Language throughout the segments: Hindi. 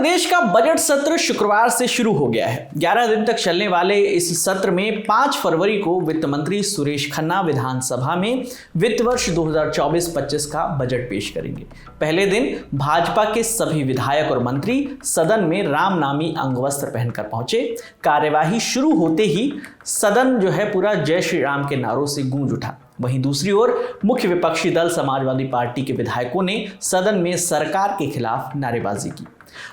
प्रदेश का बजट सत्र शुक्रवार से शुरू हो गया है। 11 दिन तक चलने वाले इस सत्र में 5 फरवरी को वित्त मंत्री सुरेश खन्ना विधानसभा में वित्त वर्ष 2024-25 का बजट पेश करेंगे। पहले दिन भाजपा के सभी विधायक और मंत्री सदन में रामनामी अंगवस्त्र पहनकर पहुंचे। कार्यवाही शुरू होते ही सदन पूरा जय श्री राम के नारों से गूंज उठा। वहीं दूसरी ओर मुख्य विपक्षी दल समाजवादी पार्टी के विधायकों ने सदन में सरकार के खिलाफ नारेबाजी की।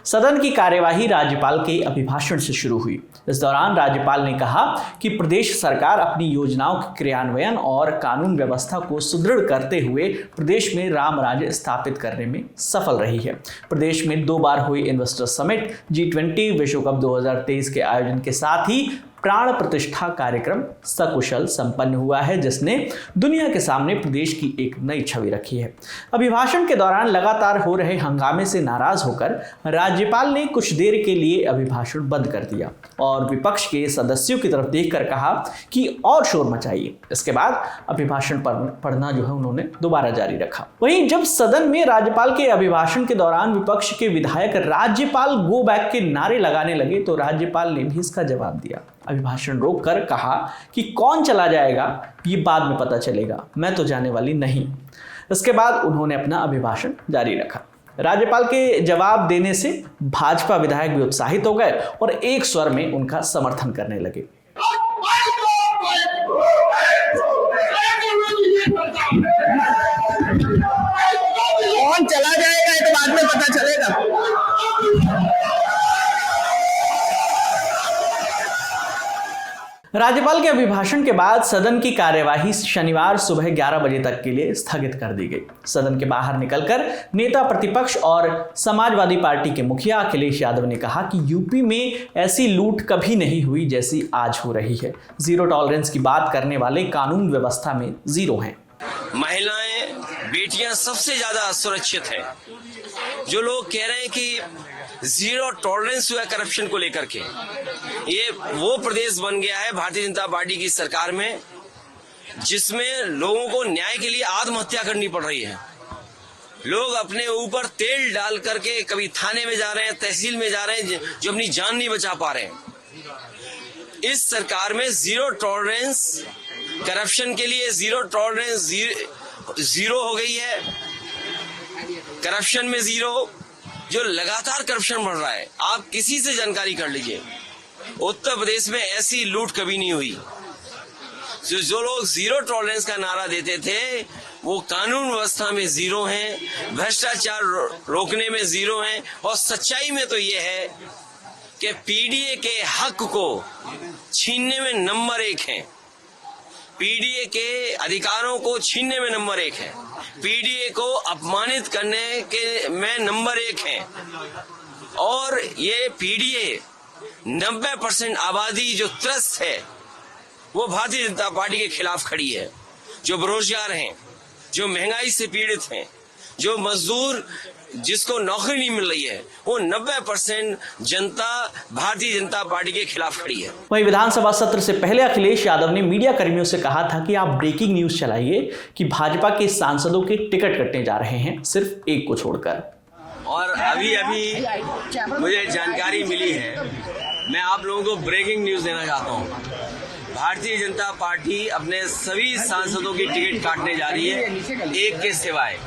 सदन की कार्यवाही राज्यपाल के अभिभाषण से शुरू हुई। इस दौरान राज्यपाल ने कहा कि प्रदेश सरकार अपनी योजनाओं के क्रियान्वयन और कानून व्यवस्था को सुदृढ़ करते हुए प्रदेश में राम राज्य स्थापित करने में सफल रही है। प्रदेश में 2 बार हुई इन्वेस्टर समिट, G20 विश्व कप 2023 के आयोजन के साथ ही प्राण प्रतिष्ठा कार्यक्रम सकुशल संपन्न हुआ है, जिसने दुनिया के सामने प्रदेश की एक नई छवि रखी है। अभिभाषण के दौरान लगातार हो रहे हंगामे से नाराज होकर राज्यपाल ने कुछ देर के लिए अभिभाषण बंद कर दिया और विपक्ष के सदस्यों की तरफ देखकर कहा कि और शोर मचाइए। इसके बाद अभिभाषण पढ़ना उन्होंने दोबारा जारी रखा। वहीं जब सदन में राज्यपाल के अभिभाषण के दौरान विपक्ष के विधायक राज्यपाल गो बैक के नारे लगाने लगे तो राज्यपाल ने भी इसका जवाब दिया। अभिभाषण रोककर कहा कि कौन चला जाएगा ये बाद में पता चलेगा, मैं तो जाने वाली नहीं। इसके बाद उन्होंने अपना अभिभाषण जारी रखा। राज्यपाल के जवाब देने से भाजपा विधायक भी उत्साहित हो गए और एक स्वर में उनका समर्थन करने लगे। कौन चला जाएगा ये तो बाद में पता चलेगा। राज्यपाल के अभिभाषण के बाद सदन की कार्यवाही शनिवार सुबह 11 बजे तक के लिए स्थगित कर दी गई। सदन के बाहर निकलकर नेता प्रतिपक्ष और समाजवादी पार्टी के मुखिया अखिलेश यादव ने कहा कि यूपी में ऐसी लूट कभी नहीं हुई जैसी आज हो रही है। जीरो टॉलरेंस की बात करने वाले कानून व्यवस्था में जीरो हैं। महिलाएं, बेटियां सबसे ज्यादा असुरक्षित है। जो लोग कह रहे हैं कि जीरो टॉलरेंस हुआ करप्शन को लेकर के, ये वो प्रदेश बन गया है भारतीय जनता पार्टी की सरकार में जिसमें लोगों को न्याय के लिए आत्महत्या करनी पड़ रही है। लोग अपने ऊपर तेल डाल करके कभी थाने में जा रहे हैं, तहसील में जा रहे हैं, जो अपनी जान नहीं बचा पा रहे हैं। इस सरकार में जीरो टॉलरेंस करप्शन के लिए, जीरो टॉलरेंस जीरो हो गई है। करप्शन में जीरो, जो लगातार करप्शन बढ़ रहा है। आप किसी से जानकारी कर लीजिए, उत्तर प्रदेश में ऐसी लूट कभी नहीं हुई। जो लोग जीरो टॉलरेंस का नारा देते थे वो कानून व्यवस्था में जीरो हैं, भ्रष्टाचार रोकने में जीरो हैं। और सच्चाई में तो ये है कि पीडीए के हक को छीनने में नंबर 1 है। पीडीए के अधिकारों को छीनने में नंबर 1 है। पीडीए को अपमानित करने के में नंबर 1 है। और ये पीडीए 90% आबादी जो त्रस्त है वो भारतीय जनता पार्टी के खिलाफ खड़ी है। जो बेरोजगार हैं, जो महंगाई से पीड़ित हैं, जो मजदूर जिसको नौकरी नहीं मिल रही है, वो 90% जनता भारतीय जनता पार्टी के खिलाफ खड़ी है। वहीं विधानसभा सत्र से पहले अखिलेश यादव ने मीडिया कर्मियों से कहा था कि आप ब्रेकिंग न्यूज चलाइए कि भाजपा के सांसदों के टिकट कटने जा रहे हैं, सिर्फ एक को छोड़कर। और अभी मुझे जानकारी मिली है, मैं आप लोगों को ब्रेकिंग न्यूज देना चाहता हूँ। भारतीय जनता पार्टी अपने सभी सांसदों की टिकट काटने जा रही है, एक के सिवाय।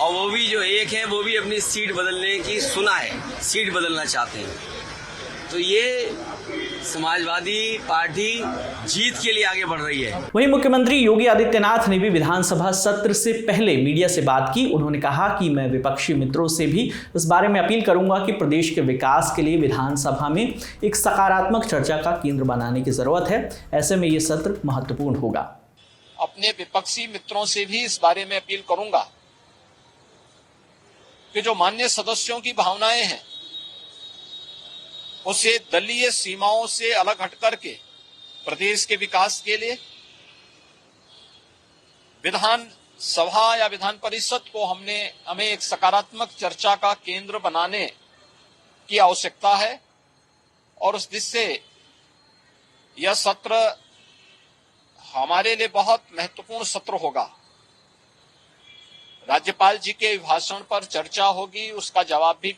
और वो भी जो एक है वो भी अपनी सीट बदलने की सुना है, सीट बदलना चाहते हैं। तो ये समाजवादी पार्टी जीत के लिए आगे बढ़ रही है। वहीं मुख्यमंत्री योगी आदित्यनाथ ने भी विधानसभा सत्र से पहले मीडिया से बात की। उन्होंने कहा कि मैं विपक्षी मित्रों से भी इस बारे में अपील करूंगा कि प्रदेश के विकास के लिए विधानसभा में एक सकारात्मक चर्चा का केंद्र बनाने की जरूरत है। ऐसे में ये सत्र महत्वपूर्ण होगा। अपने विपक्षी मित्रों से भी इस बारे में अपील करूंगा कि जो माननीय सदस्यों की भावनाएं हैं उसे दलीय सीमाओं से अलग हट करके प्रदेश के विकास के लिए विधान सभा या विधान परिषद को हमें एक सकारात्मक चर्चा का केंद्र बनाने की आवश्यकता है। और उस दृष्टि से यह सत्र हमारे लिए बहुत महत्वपूर्ण सत्र होगा। राज्यपाल जी के भाषण पर चर्चा होगी, उसका जवाब भी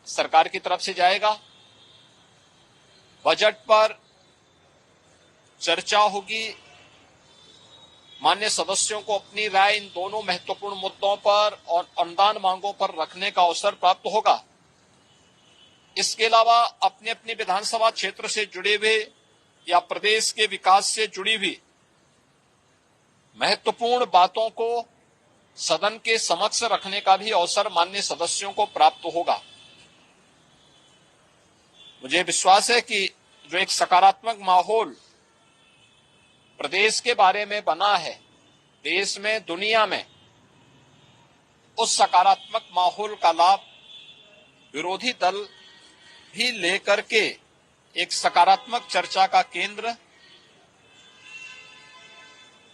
सरकार की तरफ से जाएगा। बजट पर चर्चा होगी। मान्य सदस्यों को अपनी राय इन दोनों महत्वपूर्ण मुद्दों पर और अनुदान मांगों पर रखने का अवसर प्राप्त होगा। इसके अलावा अपने अपने विधानसभा क्षेत्र से जुड़े हुए या प्रदेश के विकास से जुड़ी हुई महत्वपूर्ण बातों को सदन के समक्ष रखने का भी अवसर माननीय सदस्यों को प्राप्त होगा। मुझे विश्वास है कि जो एक सकारात्मक माहौल प्रदेश के बारे में बना है, देश में, दुनिया में, उस सकारात्मक माहौल का लाभ विरोधी दल भी लेकर के एक सकारात्मक चर्चा का केंद्र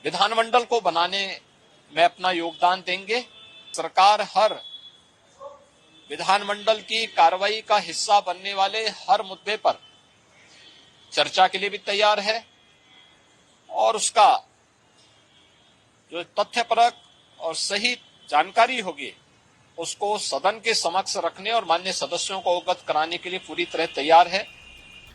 विधानमंडल को बनाने में अपना योगदान देंगे। सरकार हर विधानमंडल की कार्रवाई का हिस्सा बनने वाले हर मुद्दे पर चर्चा के लिए भी तैयार है और उसका जो तथ्यपरक और सही जानकारी होगी उसको सदन के समक्ष रखने और माननीय सदस्यों को अवगत कराने के लिए पूरी तरह तैयार है।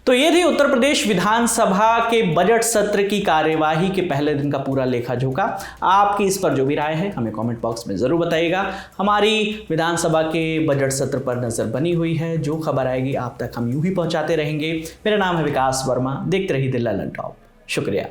तो ये थी उत्तर प्रदेश विधानसभा के बजट सत्र की कार्यवाही के पहले दिन का पूरा लेखा जोखा। आपकी इस पर जो भी राय है हमें कमेंट बॉक्स में जरूर बताइएगा। हमारी विधानसभा के बजट सत्र पर नजर बनी हुई है, जो खबर आएगी आप तक हम यूं ही पहुंचाते रहेंगे। मेरा नाम है विकास वर्मा, देखते रहिए द ललन टॉप। शुक्रिया।